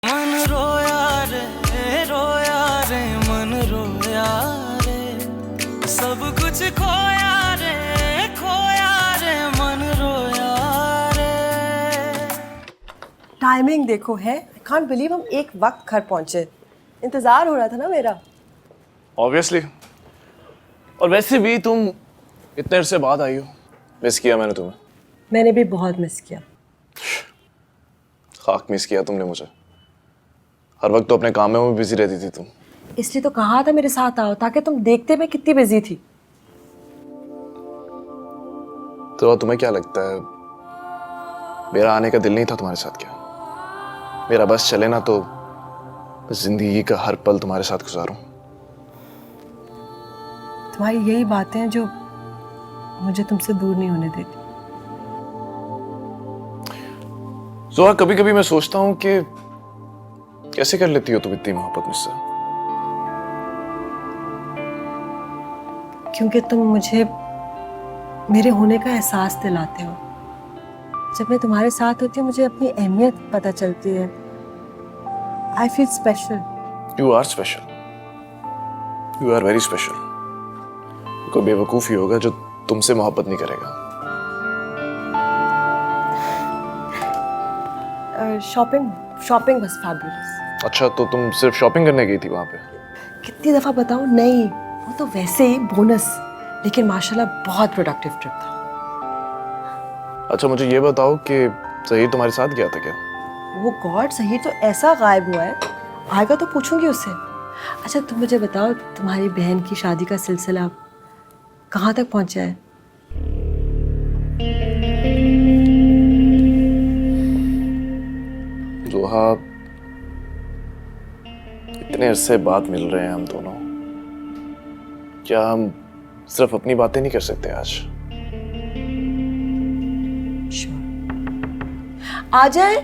मन रोया रे सब कुछ खोया रे मन रोया रे। टाइमिंग देखो है, आई कांट बिलीव हम एक वक्त घर पहुंचे। इंतजार हो रहा था ना मेरा। ऑब्वियसली। और वैसे भी तुम इतने अरसे बाद आई हो। मिस किया मैंने तुम्हें। मैंने भी बहुत मिस किया। खाक मिस किया तुमने मुझे। हर वक्त तो अपने काम में बिजी रहती थी तुम। इसलिए तो कहा था मेरे साथ आओ, ताकि तुम देखते मैं कितनी बिजी थी। तो तुम्हें क्या लगता है मेरा आने का दिल नहीं था तुम्हारे साथ क्या? मेरा बस चले ना तो जिंदगी का हर पल तुम्हारे साथ गुजारूं। तुम्हारी यही बातें हैं जो मुझे तुमसे दूर नहीं होने देती। जोहा, कभी कभी मैं सोचता हूं कि कैसे कर लेती हो तुम इतनी मोहब्बत मुझसे? क्योंकि तुम मुझे मेरे होने का एहसास दिलाते हो। जब मैं तुम्हारे साथ होती हूँ मुझे अपनी अहमियत पता चलती है। I feel special. You are special. You are very special. कोई बेवकूफ ही होगा जो तुमसे मोहब्बत नहीं करेगा। शॉपिंग बस फैबुलस। अच्छा, तो तुम सिर्फ शॉपिंग करने गई थी वहां पे? कितनी दफा बताऊं? नहीं, वो तो वैसे ही बोनस। लेकिन माशाल्लाह बहुत प्रोडक्टिव ट्रिप था। अच्छा, मुझे ये बताओ कि ज़हीर तुम्हारे साथ गया था क्या? वो गॉड, सही तो ऐसा गायब हुआ है, आएगा तो पूछूंगी उससे। अच्छा तुम मुझे बताओ, तुम्हारी बहन की शादी का सिलसिला कहाँ तक पहुंचा है? जोहा, इतने अरसे बाद मिल रहे हैं हम दोनों, क्या हम सिर्फ अपनी बातें नहीं कर सकते आज? आ जाए।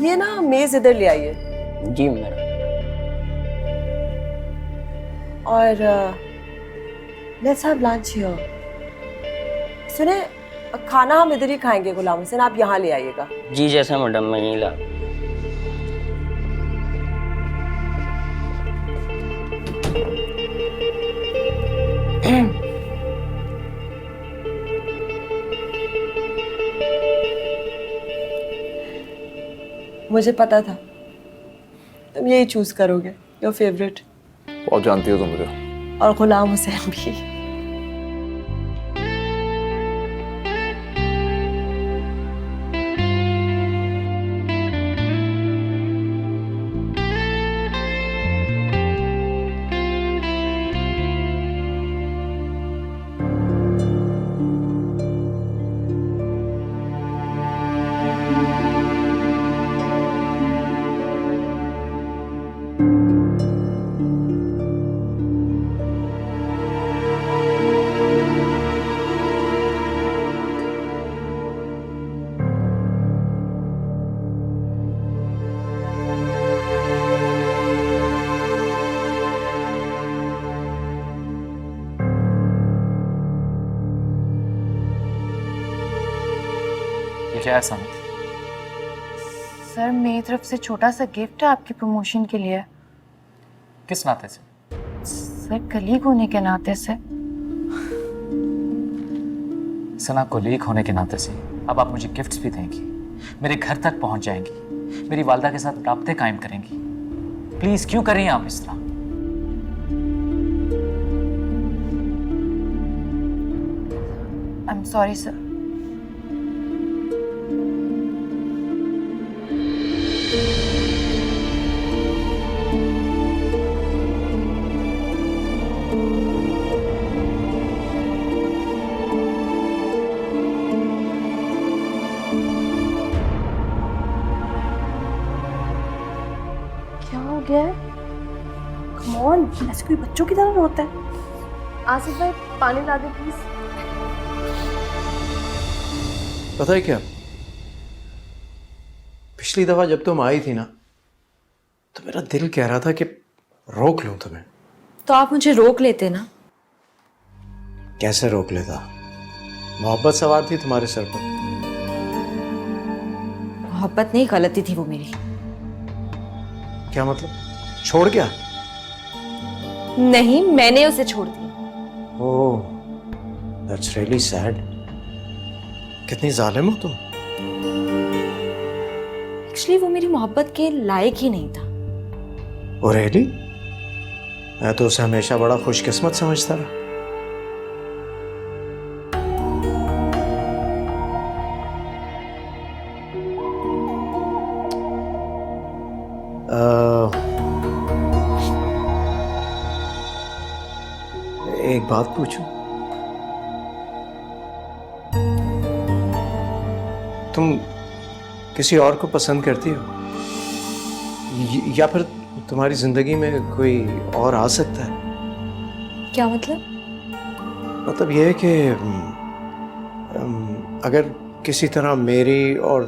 ये ना मेज इधर ले आइए। जी मैडम। और लेट्स हैव लंच हियर। सुने, खाना हम इधर ही खाएंगे गुलाम हुसैन, आप यहाँ ले आइएगा। जी जैसा मैडम, मैं यहीं ला। मुझे पता था तुम यही चूज करोगे, योर फेवरेट। बहुत जानती हो तुम मुझे। और गुलाम हुसैन भी। क्या है सनत? सर मेरी तरफ से छोटा सा गिफ्ट है आपकी प्रमोशन के लिए। किस नाते से? सर कलीग होने के नाते से। सना, कोलीग होने के नाते से अब आप मुझे गिफ्ट्स भी देंगी, मेरे घर तक पहुंच जाएंगी, मेरी वालदा के साथ राब्ते कायम करेंगी। प्लीज क्यों कर रही हैं आप इस तरह? I am sorry sir. क्या हो गया है? Come on, ऐसे कोई बच्चों की तरह रोता है। आसिफ भाई पानी ला दे प्लीज। पता है क्या, पिछली दफा जब तुम आई थी ना, तो मेरा दिल कह रहा था कि रोक लूं तुम्हें। तो आप मुझे रोक लेते ना। कैसे रोक लेता? मोहब्बत सवार थी तुम्हारे सर पर। मोहब्बत नहीं, गलती थी वो मेरी। क्या मतलब? छोड़ गया? नहीं, मैंने उसे छोड़ दिया। ओह, दैट्स रियली सैड। कितनी जालिम हो तुम। एक्चुअली वो मेरी मोहब्बत के लायक ही नहीं था। Oh really? मैं तो उसे हमेशा बड़ा खुशकिस्मत समझता रहा। एक बात पूछूं? तुम किसी और को पसंद करती हो? या फिर तुम्हारी जिंदगी में कोई और आ सकता है? क्या मतलब? मतलब यह है कि अगर किसी तरह मेरी और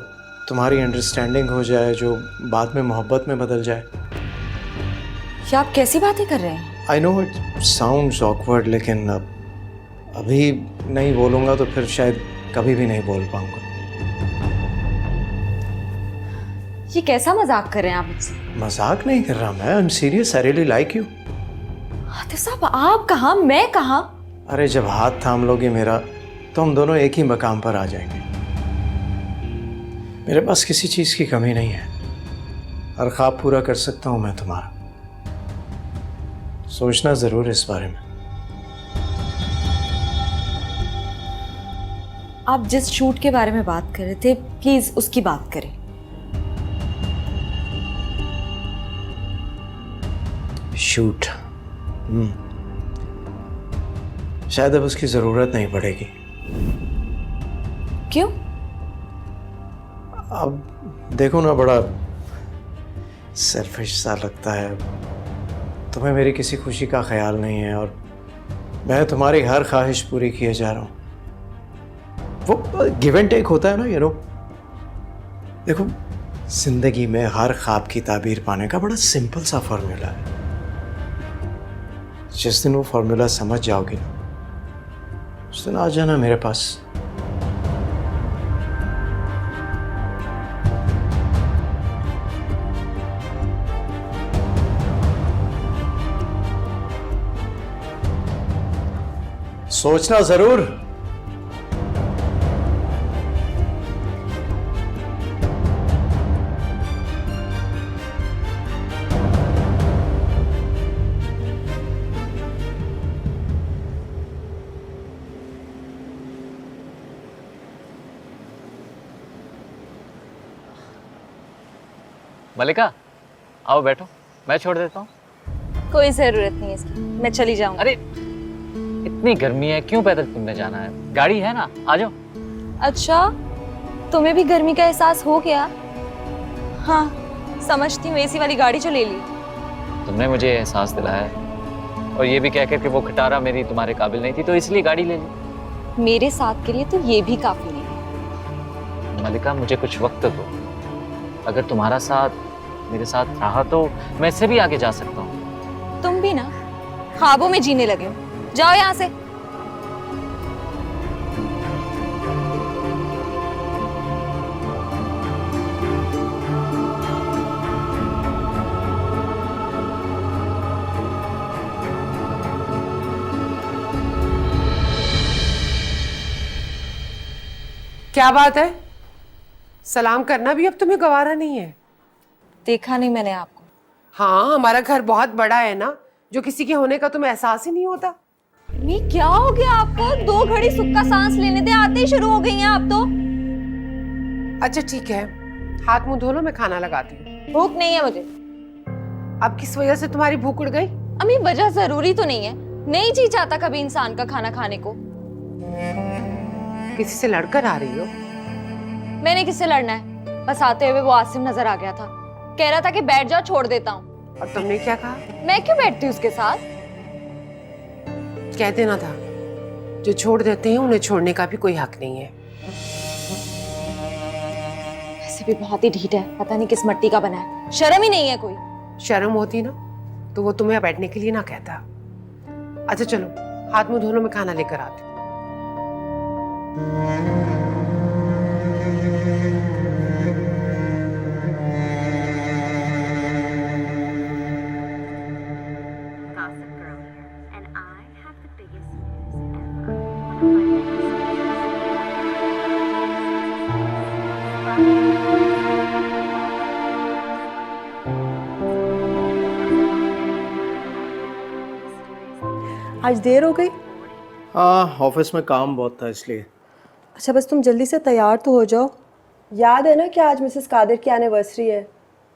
तुम्हारी अंडरस्टैंडिंग हो जाए जो बाद में मोहब्बत में बदल जाए। क्या आप कैसी बातें कर रहे हैं? I know it sounds awkward, लेकिन अभी नहीं बोलूँगा तो फिर शायद कभी भी नहीं बोल पाऊँगा। ये कैसा मजाक कर रहे हैं आप मुझसे? मजाक नहीं कर रहा मैं, I am serious, I really like you. Atif साहब, आप कहाँ, मैं कहाँ? अरे जब हाथ थाम लोगे मेरा तो हम दोनों एक ही मकाम पर आ जाएंगे। मेरे पास किसी चीज़ की कमी नहीं है, हर ख्वाब पूरा कर सकता हूँ मैं तुम्हारा। सोचना ज़रूर इस बारे में। आप जिस शूट के बारे में बात कर रहे थे, प्लीज उसकी बात करें। शूट? शायद अब उसकी ज़रूरत नहीं पड़ेगी। क्यों? अब देखो ना, बड़ा सेल्फिश सा लगता है। तुम्हें मेरी किसी खुशी का ख्याल नहीं है और मैं तुम्हारी हर ख्वाहिश पूरी किए जा रहा हूँ। वो गिव एंड टेक होता है ना, यू नो। देखो, जिंदगी में हर ख्वाब की ताबीर पाने का बड़ा सिंपल सा फॉर्मूला है। जिस दिन वो फॉर्मूला समझ जाओगे ना, उस दिन आ जाना मेरे पास। सोचना जरूर। मलिका, आओ बैठो, मैं छोड़ देता हूँ। कोई जरूरत नहीं है इसकी, मैं चली जाऊंगी। अरे इतनी गर्मी है, क्यों पैदल तुमने जाना है? गाड़ी है ना, आ जाओ। अच्छा, तुम्हें भी गर्मी का एहसास हो गया? हाँ, समझती हूँ, एसी वाली गाड़ी जो ले ली। तुमने मुझे एहसास दिलाया और ये भी कहकर कि वो खटारा मेरी तुम्हारे काबिल नहीं थी, तो इसलिए गाड़ी ले ली। मेरे साथ के लिए तो ये भी काफी नहीं है। मलिका, मुझे कुछ वक्त दो। अगर तुम्हारा साथ मेरे साथ रहा तो मैं इससे भी आगे जा सकता हूँ। तुम भी ना ख्वाबों में जीने लगे हो। जाओ यहाँ से। क्या बात है? सलाम करना भी अब तुम्हें गवारा नहीं है? देखा नहीं मैंने आपको। हाँ, हमारा घर बहुत बड़ा है ना, जो किसी के होने का तुम्हें एहसास ही नहीं होता। मी, क्या हो गया आपको? 2 घड़ी सुख का सांस लेने दे, आते ही शुरू हो गई हैं आप तो। अच्छा ठीक है, हाथ मुंह धो लो, मैं खाना लगाती हूँ। भूख नहीं है मुझे। अब किस वजह से तुम्हारी भूख उड़ गई? अम्मी, वजह जरूरी तो नहीं है, नहीं जी चाहता कभी इंसान का खाना खाने को। किसी से लड़कर आ रही हो? मैंने किससे लड़ना है? बस आते हुए वो आसिम नजर आ गया था, कह रहा था कि बैठ जाओ, छोड़ देता हूँ। और तुमने क्या कहा? मैं क्यों बैठती उसके साथ? कह देना था, जो छोड़ देते हैं उन्हें छोड़ने का भी कोई हक नहीं है। ऐसे भी बहुत ही ढीठ है, पता नहीं किस मट्टी का बना है, शर्म ही नहीं है कोई। शर्म होती ना तो वो तुम्हें बैठने के लिए ना कहता। अच्छा चलो, हाथ मुंह धोने में खाना लेकर आती। Gossip Girl here, and I have the biggest news ever. One of my आज देर हो गई। हाँ, ऑफिस में काम बहुत था इसलिए। अच्छा बस तुम जल्दी से तैयार तो हो जाओ। याद है ना कि आज मिसेस कादिर की एनिवर्सरी है,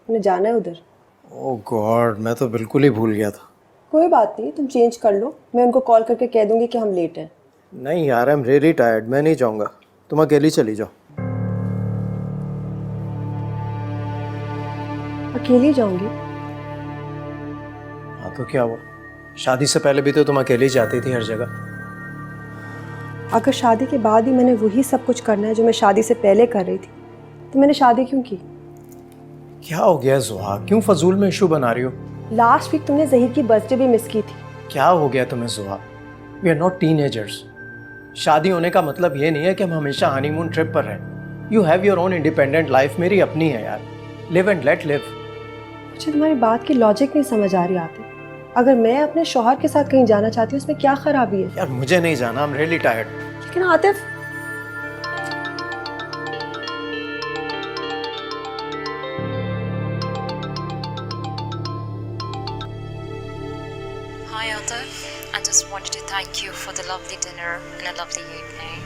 उन्हें जाना है उधर। ओह गॉड, मैं तो बिल्कुल ही भूल गया था। कोई बात नहीं, तुम चेंज कर लो, मैं उनको कॉल करके कह दूंगी कि हम लेट हैं। नहीं यार, आई एम रियली टायर्ड, मैं नहीं जाऊँगा, तुम अकेली चली जाओ। अकेली जाऊंगी? हाँ तो क्या हुआ, शादी से पहले भी तो तुम अकेली जाती थी हर जगह। अगर शादी के बाद ही मैंने वही सब कुछ करना है जो मैं शादी से पहले कर रही थी, तो मैंने शादी क्यों की? क्या हो गया जुहा, क्यों फजूल में इशू बना रही हो? लास्ट वीक तुमने ज़हीर की बर्थडे भी मिस की थी। क्या हो गया तुम्हें Zuha? We are not teenagers. शादी होने का मतलब ये नहीं है कि हम हमेशा हनीमून ट्रिप पर रहें। You have your own independent life, मेरी अपनी है यार। Live and let live. मुझे तुम्हारी बात की लॉजिक नहीं समझ आ रही आती। अगर मैं अपने शौहर के साथ कहीं जाना चाहती हूँ, उसमें क्या खराबी है? यार मुझे नहीं जाना, आई एम रियली टायर्ड। लेकिन Atif, Hi Atif, I just wanted to thank you for the lovely dinner and a lovely evening.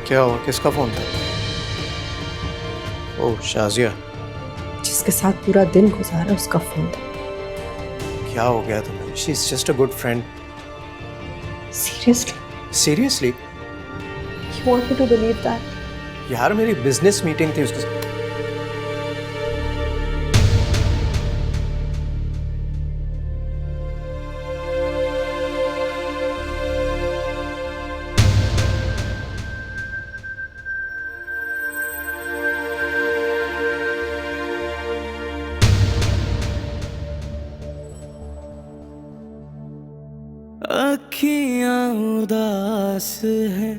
क्या हुआ, किसका फोन था? ओह शाजिया। जिसके साथ पूरा दिन गुजारा उसका फोन था। क्या हो गया तुम्हें? She is just a good friend. Seriously? Seriously? You want me to believe that? यार मेरी बिजनेस मीटिंग थी उसके साथ। अखियां उदास है,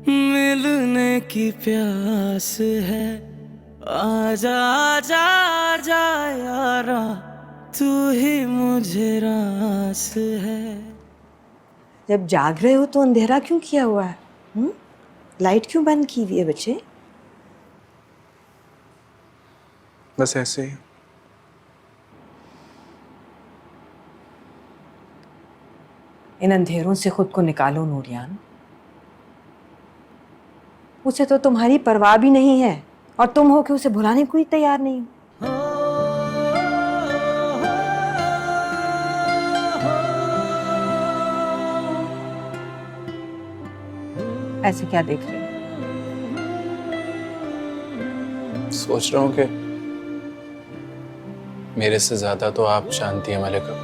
मिलने की प्यास है, आजा आजा आजा यारा, तू ही मुझे रास है। जब जाग रहे हो तो अंधेरा क्यों किया हुआ है? लाइट क्यों बंद की हुई है बच्चे? बस ऐसे ही। इन अंधेरों से खुद को निकालो नूरियान। उसे तो तुम्हारी परवाह भी नहीं है और तुम हो कि उसे भुलाने को ही तैयार नहीं हो। ऐसे क्या देख रहे हो? सोच रहा हूँ कि मेरे से ज्यादा तो आप जानती हैं मलिका।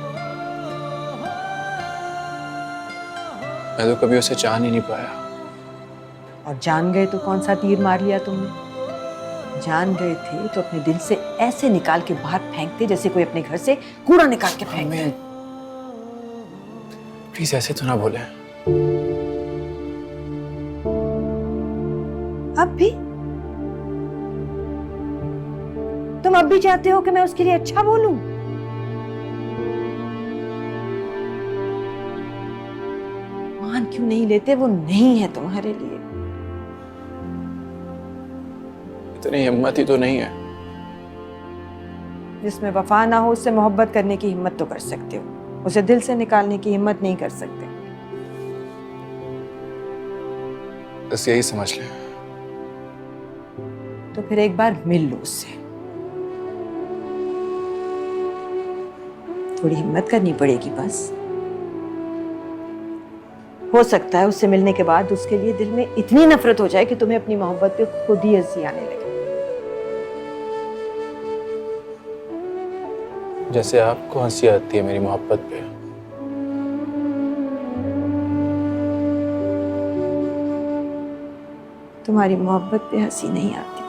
मैं तो कभी उसे जान ही नहीं पाया। और जान गए तो कौन सा तीर मार लिया तुमने? जान गए थे तो अपने दिल से ऐसे निकाल के बाहर फेंकते जैसे कोई अपने घर से कूड़ा निकाल के फेंकते। प्लीज ऐसे तो ना बोले। अब भी तुम अब भी चाहते हो कि मैं उसके लिए अच्छा बोलूं? मान क्यों नहीं लेते? वो नहीं है तुम्हारे लिए। इतनी हिम्मत ही तो नहीं है। जिसमें वफा ना हो उससे मोहब्बत करने की हिम्मत तो कर सकते हो, उसे दिल से निकालने की हिम्मत नहीं कर सकते। बस यही समझ लें। तो फिर एक बार मिल लो उससे। थोड़ी हिम्मत करनी पड़ेगी बस। हो सकता है उससे मिलने के बाद उसके लिए दिल में इतनी नफरत हो जाए कि तुम्हें अपनी मोहब्बत पे खुद ही हंसी आने लगे। जैसे आपको हंसी आती है मेरी मोहब्बत पे। तुम्हारी मोहब्बत पे हंसी नहीं आती,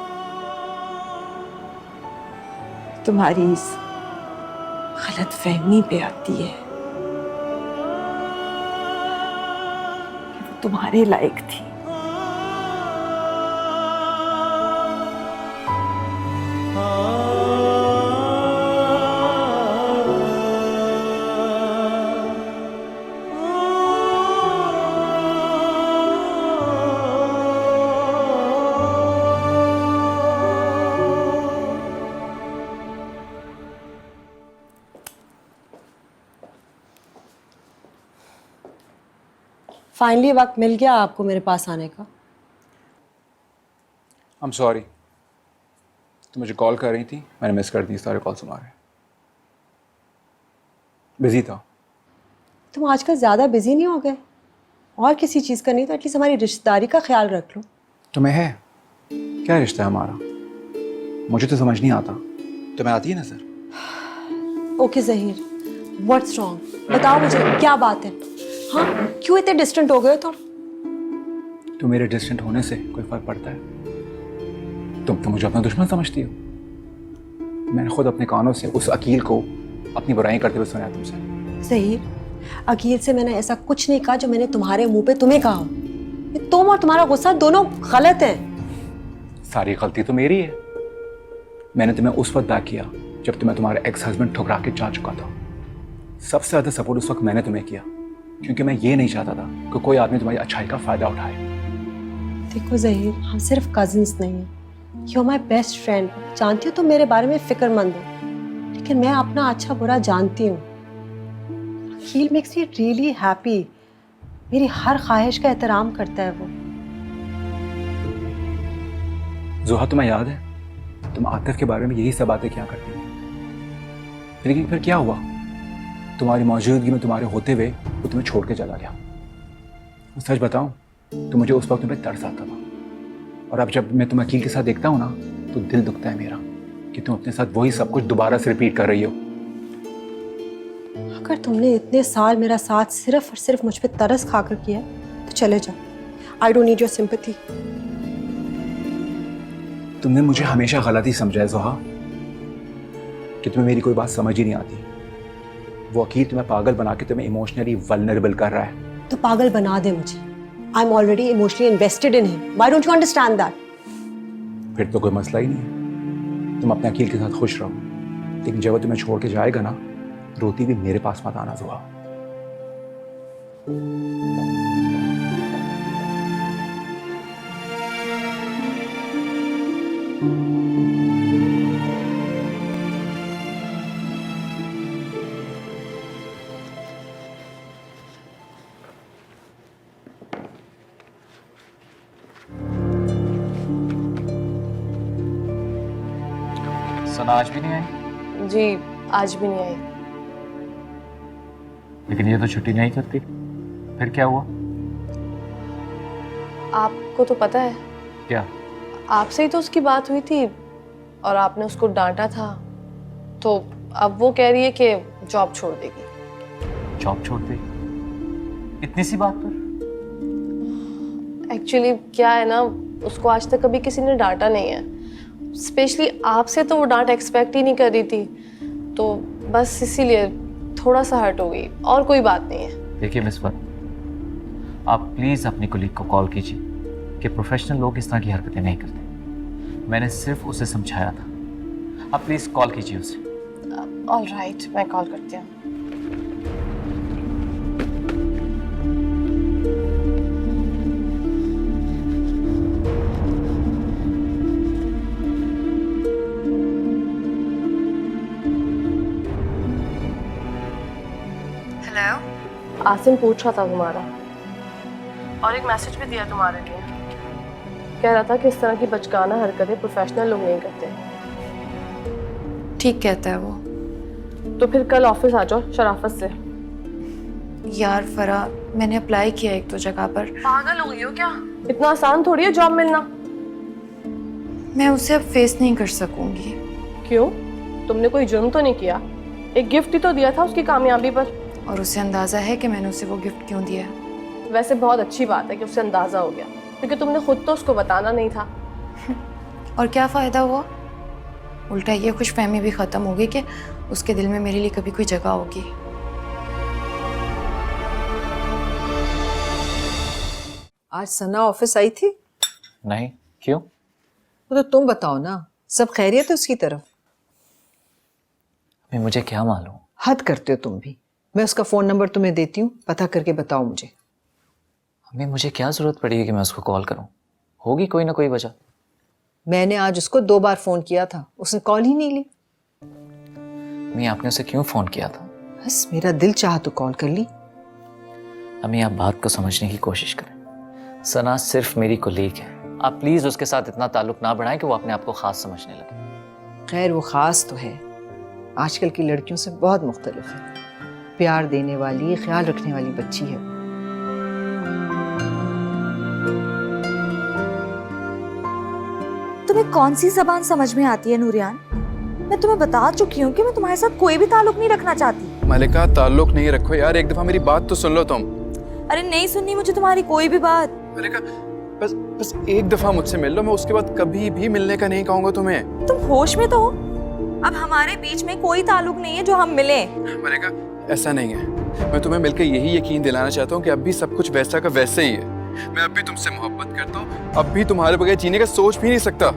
तुम्हारी इस गलत फहमी पे आती है कि वो तुम्हारे लायक थी। फाइनली वक्त मिल गया आपको मेरे पास आने का। I'm sorry, तुम मुझे कॉल कर रही थी, मैंने मिस कर दी सारे कॉल तुम्हारे। बिजी था। तुम आजकल ज़्यादा बिजी नहीं हो गए? और किसी चीज़ का नहीं तो एटलीस्ट हमारी रिश्तेदारी का ख्याल रख लो। तुम्हें है क्या रिश्ता है हमारा? मुझे तो समझ नहीं आता, तुम्हें आती है ना sir? Okay Zaheer, what's wrong? बताओ मुझे क्या बात है। हाँ, क्यों इतने डिस्टेंट हो गए तुम? तो मेरे डिस्टेंट होने से कोई फर्क पड़ता है? तुम तो मुझे अपना दुश्मन समझती हो। मैंने खुद अपने कानों से उस अकील को अपनी बुराई करते हुए सुना तुमसे। ज़हीर, अकील से मैंने ऐसा कुछ नहीं कहा जो मैंने तुम्हारे मुंह पे तुम्हें कहा हो। ये तुम और तुम्हारा गुस्सा दोनों गलत है। सारी गलती तो मेरी है। मैंने तुम्हें उस वक्त बैक किया जब तुम्हें तुम्हारे एक्स हस्बैंड ठुकरा के जा चुका था। सबसे ज़्यादा सपोर्ट उस वक्त मैंने तुम्हें किया, क्योंकि मैं ये नहीं चाहता था कि कोई आदमी तुम्हारी अच्छाई का फ़ायदा उठाए। देखो ज़हीर, हम सिर्फ कजिन्स नहीं हैं, you are my best friend. जानती हो तुम मेरे बारे में फ़िक्रमंद हो, लेकिन मैं अपना अच्छा बुरा जानती हूँ। Akeel makes me really happy. मेरी हर ख्वाहिश का एहतराम करता है वो। ज़ोहा, तुम्हें याद है तुम आतिफ के बारे में यही सब बातें क्या करती थी? लेकिन फिर क्या हुआ? तुम्हारी मौजूदगी में, तुम्हारे होते हुए वो तुम्हें छोड़ के चला गया। सच बताऊं तो मुझे उस वक्त तुम्हें तरस आता था, और अब जब मैं तुम्हें अकील के साथ देखता हूं ना तो दिल दुखता है मेरा कि तुम अपने साथ वही सब कुछ दोबारा से रिपीट कर रही हो। अगर तुमने इतने साल मेरा साथ सिर्फ और सिर्फ मुझ पे तरस खाकर किया तो चले जाओ। I don't need your sympathy. तुमने मुझे हमेशा गलत ही समझा है ज़ोहा, कि तुम्हें मेरी कोई बात समझ ही नहीं आती। वो अकील तुम्हें पागल बना के तुम्हें इमोशनली वल्नरेबल कर रहा है। तो पागल बना दे मुझे। I am already emotionally invested in him. Why don't you understand that? फिर तो कोई मसला ही नहीं है। तुम अपने अकील के साथ खुश रहो, लेकिन जब वो तुम्हें छोड़ के जाएगा ना, रोती भी मेरे पास मत आना ज़ोहा। सना आज भी नहीं आई? जी, आज भी नहीं आई। लेकिन ये तो छुट्टी नहीं करती, फिर क्या हुआ? आपको तो पता है, क्या? आपसे ही तो उसकी बात हुई थी और आपने उसको डांटा था, तो अब वो कह रही है कि जॉब छोड़ देगी। जॉब छोड़ दे? इतनी सी बात पर? एक्चुअली क्या है ना, उसको आज तक कभी किसी ने डांटा नहीं है। स्पेशली आपसे तो वो डांट एक्सपेक्ट ही नहीं कर रही थी, तो बस इसीलिए थोड़ा सा हर्ट हो गई, और कोई बात नहीं है। देखिए मिस वर, आप प्लीज़ अपनी कोलीग को कॉल कीजिए कि प्रोफेशनल लोग इस तरह की हरकतें नहीं करते। मैंने सिर्फ उसे समझाया था, आप प्लीज़ कॉल कीजिए उसे। ऑलराइट, मैं कॉल करती हूँ। आसिम पूछ रहा था तुम्हारा, और एक मैसेज भी दिया तुम्हारे लिए। कह रहा था कि इस तरह की बचकाना हरकतें प्रोफेशनल लोग नहीं करते। ठीक कहता है वो। तो फिर कल ऑफिस आ जाओ शराफत से। यार फरा, मैंने अप्लाई किया एक दो जगह पर। पागल हो गई हो क्या? इतना आसान थोड़ी है जॉब मिलना। मैं उसे अब फेस नहीं कर सकूंगी। क्यों? तुमने कोई जुर्म तो नहीं किया? एक गिफ्ट ही तो दिया था उसकी कामयाबी पर। और उसे अंदाजा है कि मैंने उसे वो गिफ्ट क्यों दिया है। वैसे बहुत अच्छी बात है कि उसे अंदाजा हो गया। क्योंकि तुमने खुद तो उसको बताना नहीं था। और क्या फ़ायदा हुआ? उल्टा ये खुशफहमी भी ख़त्म हो गई कि उसके दिल में मेरे लिए कभी कोई जगह होगी। आज सना ऑफिस आई थी? नहीं, क्यों? तो तुम बताओ ना, सब खैरियत है उसकी तरफ? अभी मुझे क्या मालूम? हद करते हो तुम भी। मैं उसका फ़ोन नंबर तुम्हें देती हूँ, पता करके बताओ मुझे। अभी मुझे क्या ज़रूरत पड़ी है कि मैं उसको कॉल करूं? होगी कोई ना कोई वजह। मैंने आज उसको 2 बार फ़ोन किया था, उसने कॉल ही नहीं ली। अम्मी, आपने उसे क्यों फ़ोन किया था? बस मेरा दिल चाहा तो कॉल कर ली। अम्मी, आप बात को समझने की कोशिश करें। सना सिर्फ मेरी कोलीग है। आप प्लीज़ उसके साथ इतना ताल्लुक ना बढ़ाएं कि वो अपने आप को ख़ास समझने लगे। खैर वो ख़ास तो है, आजकल की लड़कियों से बहुत मुख्तलिफ है। प्यार देने वाली, ख्याल रखने वाली बच्ची है। तुम्हें कौन सी जबान समझ में आती है नूरियान? मैं तुम्हें बता चुकी हूँ कि मैं तुम्हारे साथ कोई भी ताल्लुक नहीं रखना चाहती। मलिका, ताल्लुक नहीं रखो यार, एक दफा मेरी बात तो सुन लो तुम। अरे नहीं सुननी मुझे तुम्हारी कोई भी बात। मलिका, बस एक दफा मुझसे मिल लो, मैं उसके बाद कभी भी मिलने का नहीं कहूंगा तुम्हें। तुम होश में तो हो? अब हमारे बीच में कोई ताल्लुक नहीं है जो हम मिले। मलिका, ऐसा नहीं है। मैं तुम्हें मिलकर यही यकीन दिलाना चाहता हूँ कि अब भी सब कुछ वैसा का वैसे ही है। मैं अब भी तुमसे मोहब्बत करता हूँ, अब भी तुम्हारे बगैर जीने का सोच भी नहीं सकता।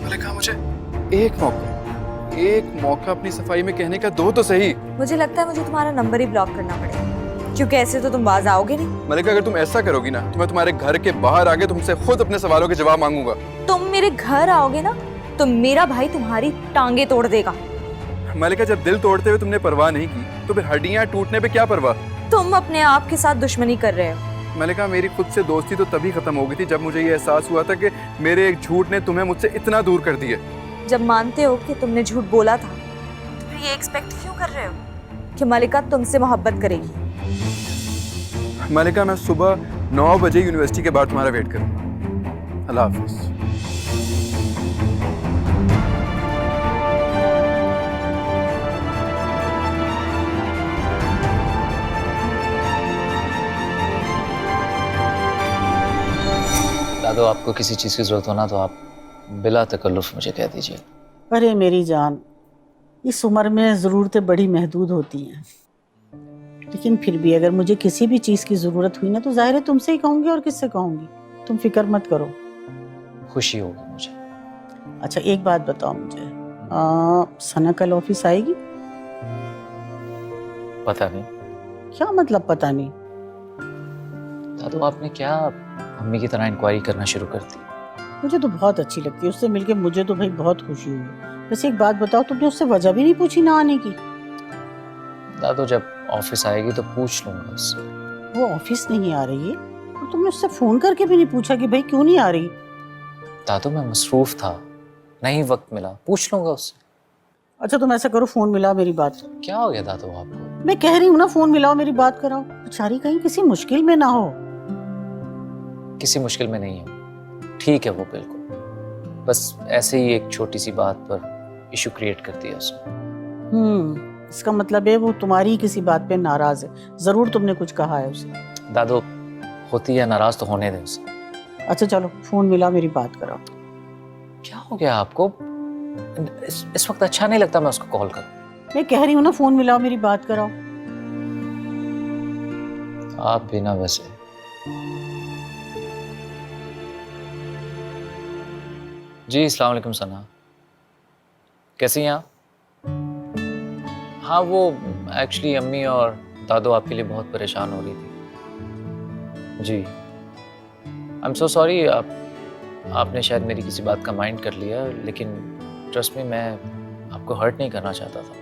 मलिका, मुझे एक मौका अपनी सफाई में कहने का दो तो सही। मुझे लगता है मुझे तुम्हारा नंबर ही ब्लॉक करना पड़ेगा, क्योंकि ऐसे तो तुम बाज आओगे नहीं। मलिका, अगर तुम ऐसा करोगी ना तो मैं तुम्हारे घर के बाहर आके तुमसे खुद अपने सवालों के जवाब मांगूंगा। तुम मेरे घर आओगे ना तो मेरा भाई तुम्हारी टांगे तोड़ देगा। मलिका, जब दिल तोड़ते हुए तुमने परवाह नहीं की तो फिर हड्डियां टूटने पे क्या परवाह? तुम अपने आप के साथ दुश्मनी कर रहे हो। मलिका, मेरी खुद से दोस्ती तो तभी खत्म हो गई थी जब मुझे ये एहसास हुआ था कि मेरे एक झूठ ने तुम्हें मुझसे इतना दूर कर दिया। जब मानते हो कि तुमने झूठ बोला था तो फिर ये एक्सपेक्ट क्यों कर रहे हो कि मलिका तुमसे मोहब्बत करेगी? मलिका, मैं सुबह 9 बजे यूनिवर्सिटी के बाद तुम्हारा वेट करूंगा। अल्लाह हाफिज। दादो, आपको किसी चीज़ की ज़रूरत हो ना तो आप बिला तकल्लुफ़ मुझे कह दीजिए। अरे मेरी जान, इस उम्र में ज़रूरतें बड़ी महदूद होती हैं, लेकिन फिर भी अगर मुझे किसी भी चीज़ की ज़रूरत हुई ना तो ज़ाहिर है तुमसे ही कहूँगी, और किससे कहूँगी? तुम फिक्र मत करो। खुशी होगी मुझे। अच्छा एक बात बताओ मुझे, सना कल ऑफिस आएगी? पता नहीं। क्या मतलब पता नहीं? दादो, आपने क्या अम्मी की तरह इंक्वायरी करना शुरू कर दी? मुझे तो बहुत अच्छी लगती है उससे मिलके, मुझे तो भाई बहुत खुशी हुई। वैसे एक बात बताओ, तुमने उससे वजह भी नहीं पूछी ना आने की? दादो, जब ऑफिस आएगी तो पूछ लूंगा उससे। वो ऑफिस नहीं आ रही है और तुमने उससे फोन करके भी नहीं पूछा कि भाई क्यों नहीं आ रही? दादो, मैं मसरूफ था, नहीं वक्त मिला, पूछ लूंगा उससे। अच्छा तुम ऐसा करो, फोन मिलाओ, मेरी बात। क्या हो गया दादो आपको? मैं कह रही हूँ ना, फोन मिलाओ, मेरी बात कराओ। बेचारी कहीं किसी मुश्किल में ना हो। किसी मुश्किल में नहीं है, ठीक है वो बिल्कुल, बस ऐसे ही एक छोटी सी बात पर इशू क्रिएट कर दिया उसने। इसका मतलब है वो तुम्हारी किसी बात पे नाराज है, जरूर तुमने कुछ कहा है उसे। दादो, होती है नाराज तो होने दे उसे। अच्छा चलो फोन मिला, मेरी बात कराओ। क्या हो गया आपको? इस वक्त अच्छा नहीं लगता मैं उसको कॉल करूं। मैं कह रही हूँ ना, फोन मिलाओ, मेरी बात कराओ। आप भी ना वैसे। जी अस्सलाम वालेकुम सना, कैसी हैं आप? हाँ वो एक्चुअली अम्मी और दादो आपके लिए बहुत परेशान हो रही थी। जी आई एम सो सॉरी, आपने शायद मेरी किसी बात का माइंड कर लिया, लेकिन ट्रस्ट में मैं आपको हर्ट नहीं करना चाहता था,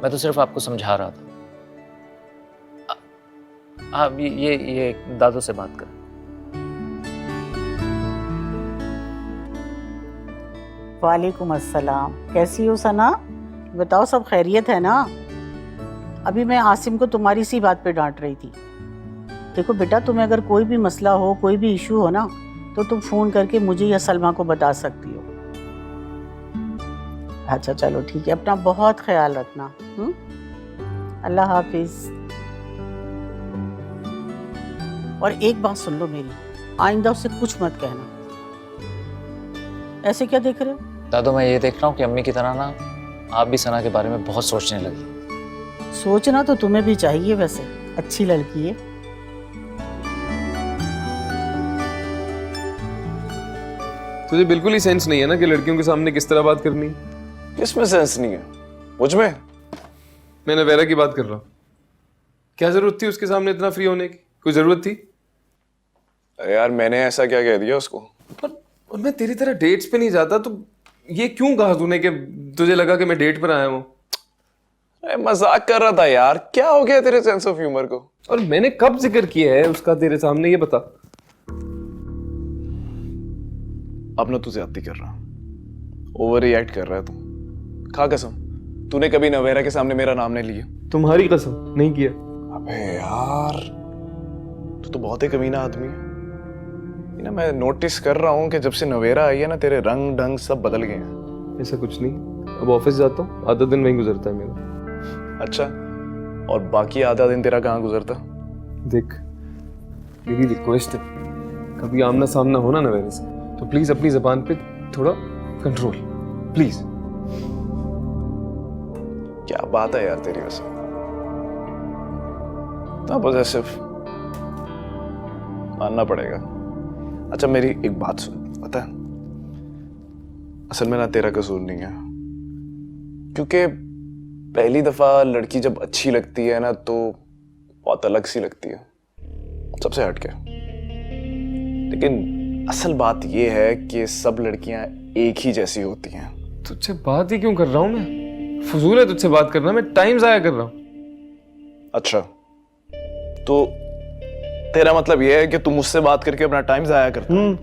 मैं तो सिर्फ आपको समझा रहा था। हाँ ये दादो से बात कर। वालेकुम अस्सलाम, कैसी हो सना? बताओ सब खैरियत है ना? अभी मैं आसिम को तुम्हारी सी बात पे डांट रही थी। देखो बेटा, तुम्हें अगर कोई भी मसला हो, कोई भी इशू हो ना, तो तुम फ़ोन करके मुझे या सलमा को बता सकती हो। अच्छा चलो ठीक है, अपना बहुत ख्याल रखना। अल्लाह हाफिज। और एक बात सुन लो मेरी, आइंदा उससे कुछ मत कहना। ऐसे क्या देख रहे हो? दादू मैं ये देख रहा हूँ कि अम्मी की तरह ना आप भी सना के बारे में बहुत सोचने लगी। सोचना तो तुम्हें भी चाहिए, वैसे अच्छी लड़की है। तुझे बिल्कुल ही सेंस नहीं है ना कि लड़कियों के सामने किस तरह बात करनी है? किसमें सेंस नहीं है? मुझ में? मैं नवेरा की बात कर रहा हूँ। क्या जरूरत थी उसके सामने इतना फ्री होने की? कोई जरूरत थी? अरे यार मैंने ऐसा क्या कह दिया उसको? और मैं तेरी तरह डेट्स पे नहीं जाता, तो ये क्यों कहा तूने कि तुझे लगा कि मैं डेट पर आया हूँ? अरे मजाक कर रहा था यार, क्या हो गया तेरे सेंस ऑफ ह्यूमर को? और मैंने कब जिक्र किया है उसका तेरे सामने, ये बता। अब ना तू ज्यादती कर रहा, ओवर रिएक्ट कर रहा है तू। खा कसम, तूने कभी नवेरा के सामने मेरा नाम नहीं लिया। तुम्हारी कसम नहीं किया। अबे यार तू तो बहुत ही कमीना आदमी है। ये ना मैं नोटिस कर रहा हूँ कि जब से नवेरा आई है ना तेरे रंग ढंग सब बदल गए हैं। ऐसा कुछ नहीं, अब ऑफिस जाता हूँ, आधा दिन वहीं गुजरता है मेरा। अच्छा, और बाकी आधा दिन तेरा कहाँ गुजरता? देख मेरी रिक्वेस्ट है, कभी आमना सामना होना नवेरे से तो प्लीज अपनी जबान पे थोड़ा कंट्रोल, प्लीज। क्या बात है यार तेरी, वैसे ना पॉजेसिव मानना पड़ेगा। अच्छा मेरी एक बात सुन, पता है असल में ना तेरा कसूर नहीं है, क्योंकि पहली दफा लड़की जब अच्छी लगती है ना तो बहुत अलग सी लगती है, सबसे हटके। लेकिन असल बात यह है कि सब लड़कियां एक ही जैसी होती हैं। तुझसे बात ही क्यों कर रहा हूं मैं? फजूल है तुझसे बात करना, मैं टाइम जाया कर रहा हूं। अच्छा तो तेरा मतलब यह है कि तू मुझसे बात करके अपना टाइम जाया करता है?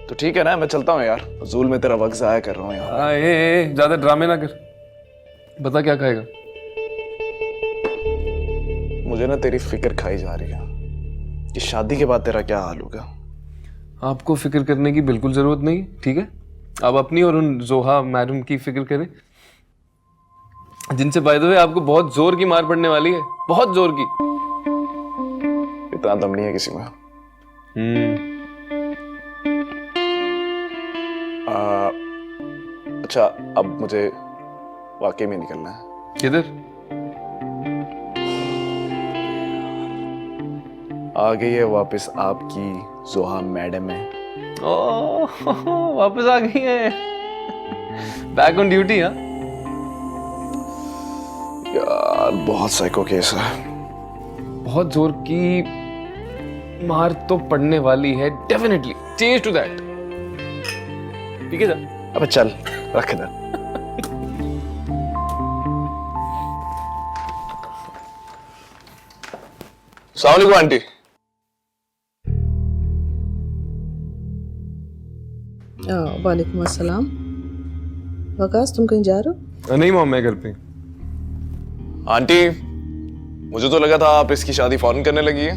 तो ठीक है ना, मैं चलता हूँ यार, फजूल में तेरा वक्त जाया कर रहा हूँ यार। ज्यादा ड्रामे ना कर, बता क्या खाएगा? मुझे ना तेरी फिक्र खाई जा रही है कि शादी के बाद तेरा क्या हाल होगा। आपको फिक्र करने की बिल्कुल जरूरत नहीं, ठीक है? आप अपनी और उन जोहा मैडम की फिक्र करें, जिनसे बाय द वे आपको बहुत जोर की मार पड़ने वाली है, बहुत जोर की। इतना दम नहीं है किसी में। अच्छा अब मुझे वाकई में निकलना है। किधर? आ गई है वापस आपकी जोहा मैडम है। वापस आ गई है, बैक ऑन ड्यूटी। हाँ यार बहुत साइको केस है, बहुत जोर की मार तो पड़ने वाली है डेफिनेटली। चेंज टू दैट, ठीक है? अब चल रख इधर। अस्सलाम वालेकुम आंटी। वालेकुम अस्सलाम। वकास तुम कहीं जा रहे हो? नहीं मॉम, मैं घर पे। आंटी मुझे तो लगा था आप इसकी शादी फौरन करने लगी है।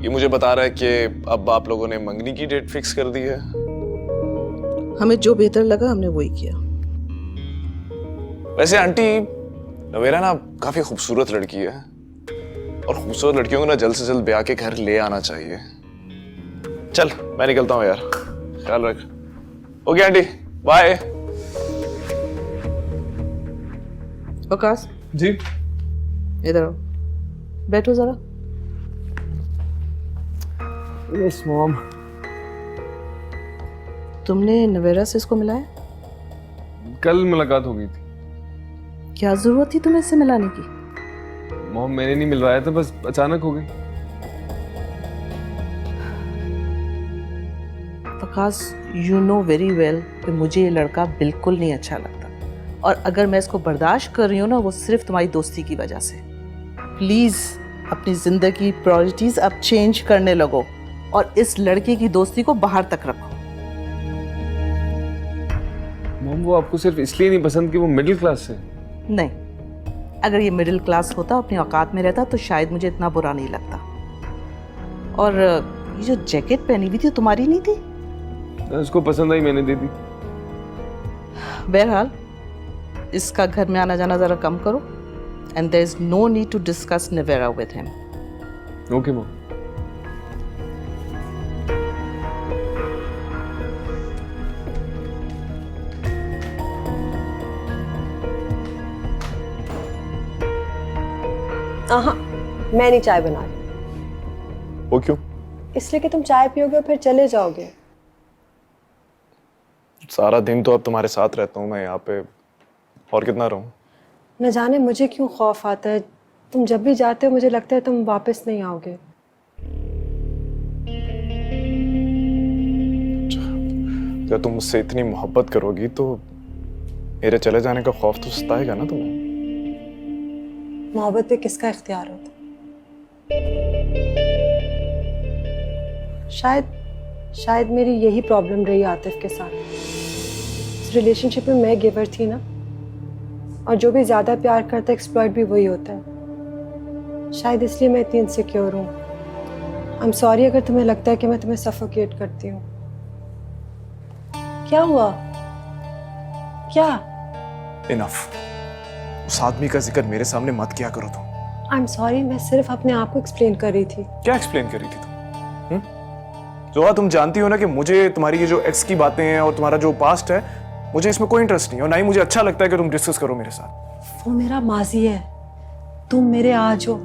ये मुझे बता रहा है कि अब आप लोगों ने मंगनी की डेट फिक्स कर दी है। हमें जो बेहतर लगा हमने वही किया। वैसे आंटी नवेरा ना काफी खूबसूरत लड़की है, और खूबसूरत लड़कियों को ना जल्द से जल्द ब्याह के घर ले आना चाहिए। चल मैं निकलता हूँ यार, ख्याल रख। Okay aunty, bye. Waqas ji इधर आओ, बैठो जरा। Yes mom. तुमने नवेरा से इसको मिलाया? कल मुलाकात हो गई थी। क्या जरूरत थी तुम्हें इससे मिलाने की? मॉम मैंने नहीं मिलवाया था, बस अचानक हो गई। Waqas you know very well कि मुझे ये लड़का बिल्कुल नहीं अच्छा लगता, और अगर मैं इसको बर्दाश्त कर रही हूँ ना वो सिर्फ तुम्हारी दोस्ती की वजह से। प्लीज अपनी जिंदगी प्रायोरिटीज अब चेंज करने लगो और इस लड़के की दोस्ती को बाहर तक रखो। मॉम वो आपको सिर्फ इसलिए नहीं पसंद कि वो मिडिल क्लास है? नहीं, अगर ये मिडिल क्लास होता, अपनी औकात में रहता, तो शायद मुझे इतना बुरा नहीं लगता। और ये जो जैकेट पहनी हुई थी तुम्हारी नहीं थी? उसको पसंद आई, मैंने दे दी। बहरहाल इसका घर में आना जाना जरा कम करो, and there is no need to discuss Navera with him. Okay mom. हाँ, मैं नहीं चाय बना रही। वो क्यों? इसलिए कि तुम चाय पियोगे और फिर चले जाओगे। सारा दिन तो अब तुम्हारे साथ रहता हूँ मैं यहाँ पे, और कितना रहूँ? न जाने मुझे क्यों खौफ आता है, तुम जब भी जाते हो मुझे लगता है तुम वापस नहीं आओगे। अगर तुम मुझसे इतनी मोहब्बत करोगी तो मेरे चले जाने का खौफ तो सताएगा ना तुम्हें। मोहब्बत पे किसका इख्तियार होता? शायद मेरी यही प्रॉब्लम रही आतिफ के साथ। इस रिलेशनशिप में मैं गिवर थी ना, और जो भी ज्यादा प्यार करता है एक्सप्लॉइट भी वही होता है। शायद इसलिए मैं इतनी इनसिक्योर हूँ। आई एम सॉरी अगर तुम्हें लगता है कि मैं तुम्हें सफोकेट करती हूँ। क्या हुआ? क्या? इनफ। उस आदमी का जिक्र मेरे सामने मत किया करो तुम। आई एम सॉरी, मैं सिर्फ अपने आप को एक्सप्लेन कर रही थी। क्या एक्सप्लेन कर रही थी तुम? जोहा, तुम जानती हो ना कि मुझे तुम्हारी ये जो एक्स की बातें हैं और तुम्हारा जो पास्ट है, मुझे इसमें कोई इंटरेस्ट नहीं है और ना ही मुझे अच्छा लगता है कि तुम डिस्कस करो मेरे साथ। वो मेरा माजी है, तुम मेरे आज हो।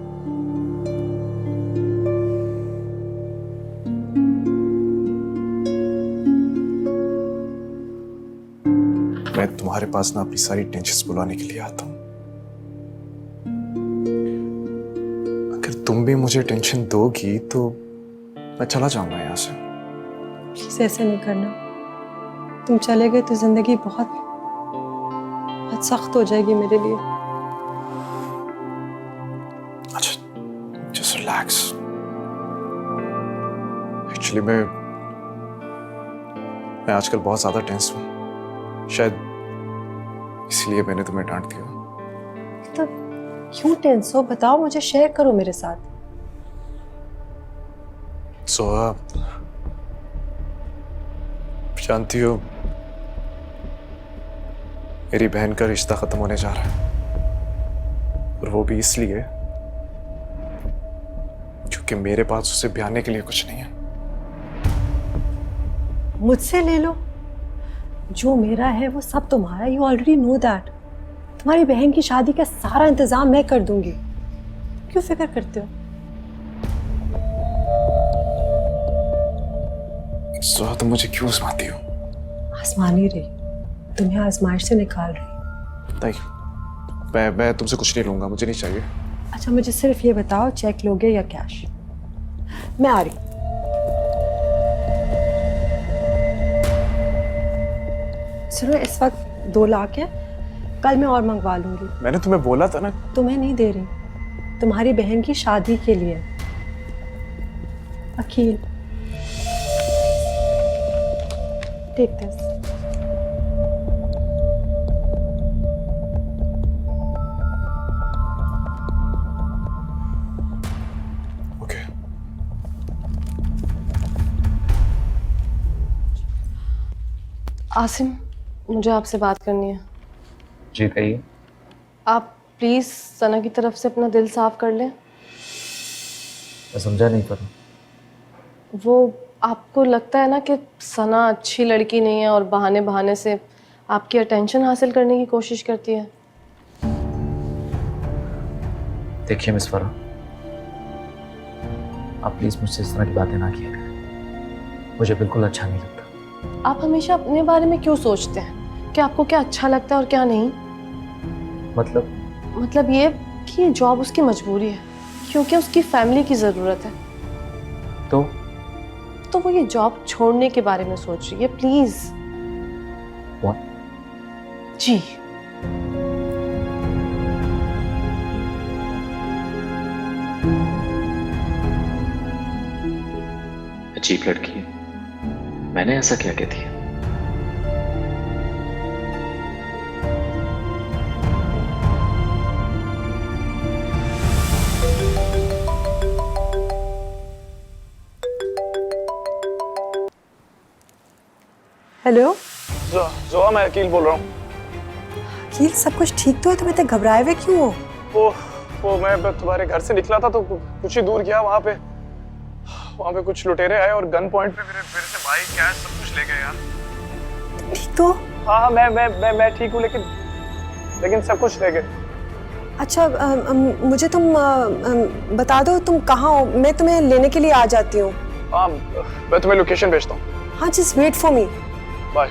मैं तुम्हारे पास ना अपनी सारी टेंशन बुलाने के लिए आता हूँ। अगर तुम भी मुझे टेंशन दोगी तो मैं चला जाऊंगा यहाँ से। प्लीज ऐसे नहीं करना। तुम चले गए तो जिंदगी बहुत सख्त हो जाएगी मेरे लिए। अच्छा, जस्ट रिलैक्स। एक्चुअली मैं आजकल बहुत ज्यादा टेंस हूँ, शायद इसलिए मैंने तुम्हें डांट दिया। तो क्यों टेंस हो? बताओ मुझे, शेयर करो मेरे साथ। सोहा, जानती हो मेरी बहन का रिश्ता खत्म होने जा रहा है, और वो भी इसलिए क्योंकि मेरे पास उसे ब्याने के लिए कुछ नहीं है। मुझसे ले लो, जो मेरा है वो सब तुम्हारा। You already know that. तुम्हारी बहन की शादी का सारा इंतजाम मैं कर दूंगी। क्यों फिक्र करते हो? सोहा, तुम मुझे क्यों आजमाती हो? आजमान ही रही, तुम्हें आजमाइश से निकाल रही। नहीं, मैं तुमसे कुछ नहीं लूंगा, मुझे नहीं चाहिए। अच्छा, मुझे सिर्फ ये बताओ, चेक लोगे या कैश? मैं आ रही। सुनो, इस वक्त 2 लाख है, कल मैं और मंगवा लूंगी। मैंने तुम्हें बोला था ना। तुम्हें नहीं दे रही, तुम्हारी बहन की शादी के लिए। अखिल, टेक दिस। ओके। आसिम, मुझे आपसे बात करनी है। जी कहिए। आप प्लीज सना की तरफ से अपना दिल साफ कर लें। मैं समझा नहीं पर। वो आपको लगता है ना कि सना अच्छी लड़की नहीं है और बहाने बहाने से आपकी अटेंशन हासिल करने की कोशिश करती है। देखिए मिस फरा, आप प्लीज मुझसे इस तरह की बातें ना किया करें, मुझे बिल्कुल अच्छा नहीं लगता। आप हमेशा अपने बारे में क्यों सोचते हैं कि आपको क्या अच्छा लगता है और क्या नहीं? मतलब ये कि ये जॉब उसकी मजबूरी है, क्योंकि उसकी फैमिली की ज़रूरत है। तो वो ये जॉब छोड़ने के बारे में सोच रही है। प्लीज। What? जी। अजीब लड़की है, मैंने ऐसा क्या कहती है? हेलो जोहा, मैं अकील बोल रहा हूँ। अकील, सब कुछ ठीक तो है? तुम इतने घबराए हुए क्यों हो? वो मैं तुम्हारे घर से निकला था तो कुछ ही दूर गया, वहाँ पे कुछ लुटेरे आए और गन पॉइंट पे मेरे से बाइक, कैश सब कुछ ले गए यार। ठीक तो? हाँ, मैं ठीक हूँ, लेकिन सब कुछ ले गए। अच्छा मुझे तुम बता दो तुम कहाँ हो, मैं तुम्हें लेने के लिए आ जाती हूँ। हाँ, मैं तुम्हें लोकेशन भेजता हूँ। हाँ, just wait for me. Bye.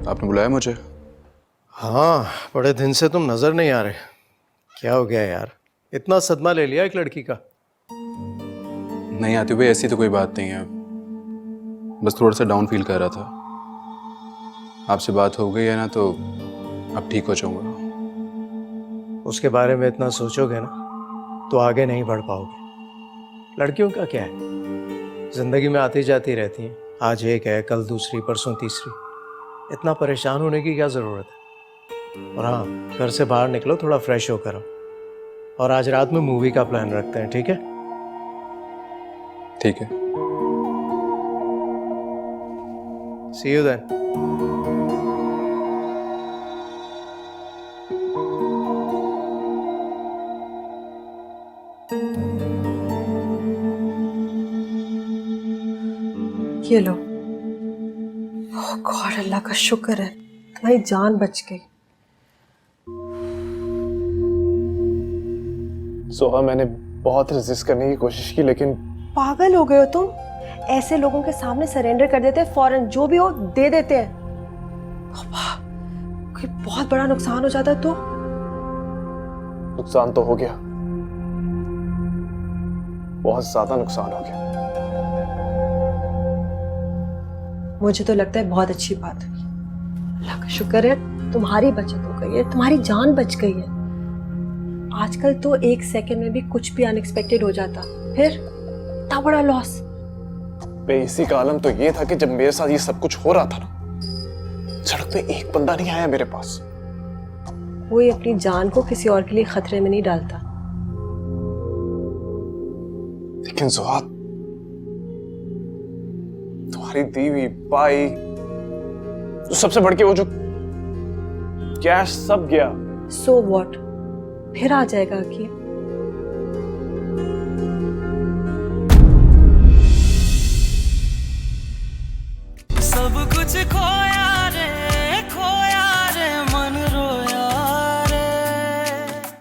आपने बुलाया मुझे? हाँ, बड़े दिन से तुम नजर नहीं आ रहे। क्या हो गया यार, इतना सदमा ले लिया एक लड़की का? नहीं आती हुई ऐसी तो कोई बात नहीं है, बस थोड़ा सा डाउन फील कर रहा था। आपसे बात हो गई है ना तो अब ठीक हो जाऊंगा। उसके बारे में इतना सोचोगे ना तो आगे नहीं बढ़ पाओगे। लड़कियों का क्या है, जिंदगी में आती जाती रहती हैं, आज एक है कल दूसरी परसों तीसरी। इतना परेशान होने की क्या ज़रूरत है। और हाँ, घर से बाहर निकलो, थोड़ा फ्रेश होकर आओ, और आज रात में मूवी का प्लान रखते हैं, ठीक है? ठीक है। सी यू देन। ये लो। ओह गॉड, अल्लाह का शुक्र है तुम्हारी जान बच गई। सोहा, मैंने बहुत रेजिस्ट करने की कोशिश की लेकिन पागल हो गए हो तुम? ऐसे लोगों के सामने सरेंडर कर देते हैं, फौरन जो भी हो दे देते हैं। कोई बहुत बड़ा नुकसान हो जाता तो? नुकसान तो हो गया, बहुत ज्यादा नुकसान हो गया। मुझे तो लगता है बहुत अच्छी बात हुई। अल्लाह का शुक्र है तुम्हारी बचत हो गई है, तुम्हारी जान बच गई है। आजकल तो एक सेकंड में भी कुछ भी अनएक्सपेक्टेड हो जाता, फिर इतना बड़ा लॉस। इसी का आलम तो ये था कि जब मेरे साथ ये सब कुछ हो रहा था ना, सड़क पे एक बंदा नहीं आया मेरे पास। कोई अपनी जान को किसी और के लिए खतरे में नहीं डालता। लेकिन ज़ोहा, तुम्हारी दी हुई पाई, तो सबसे बढ़ के वो जो कैश, सब गया। सो व्हाट, फिर आ जाएगा कि